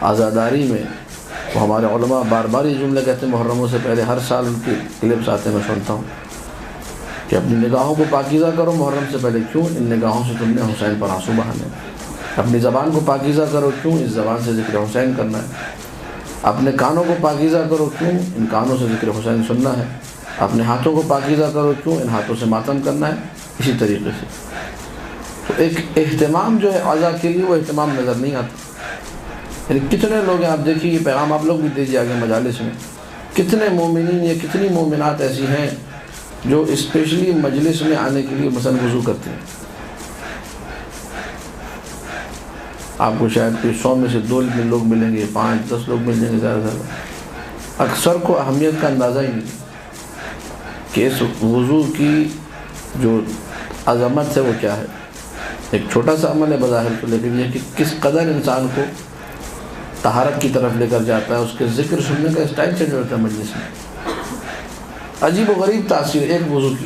عزاداری میں وہ ہمارے علماء بار بار یہ جملے کہتے ہیں، محرموں سے پہلے ہر سال ان کی کلپس آتے ہیں، میں سنتا ہوں کہ اپنی نگاہوں کو پاکیزہ کرو محرم سے پہلے، کیوں؟ ان نگاہوں سے تم نے حسین پر آنسو بہانے۔ اپنی زبان کو پاکیزہ کرو، کیوں؟ اس زبان سے ذکر حسین کرنا ہے۔ اپنے کانوں کو پاکیزہ کرو، کیوں؟ ان کانوں سے ذکر حسین سننا ہے۔ اپنے ہاتھوں کو پاکیزہ کرو، کیوں؟ ان ہاتھوں سے ماتم کرنا ہے۔ اسی طریقے سے تو ایک اہتمام جو ہے عزا کے لیے، وہ اہتمام نظر نہیں آتا۔ یعنی کتنے لوگ ہیں، آپ دیکھیے یہ پیغام آپ لوگ بھی دیجیے آگے مجالس میں، کتنے مومنین یا کتنی مومنات ایسی ہیں جو اسپیشلی مجلس میں آنے کے لیے مثلا وضو کرتے ہیں۔ آپ کو شاید کوئی 100 میں سے 2 لوگ ملیں گے، 5 10 لوگ مل جائیں گے زیادہ سے زیادہ۔ اکثر کو اہمیت کا اندازہ ہی نہیں کہ اس وضو کی جو عظمت ہے وہ کیا ہے۔ ایک چھوٹا سا عمل ہے بظاہر تو، لیکن یہ کہ کس قدر انسان کو طہارت کی طرف لے کر جاتا ہے، اس کے ذکر سننے کا اسٹائل چینج ہوتا ہے مجلس میں۔ عجیب و غریب تاثیر ایک وضو کی۔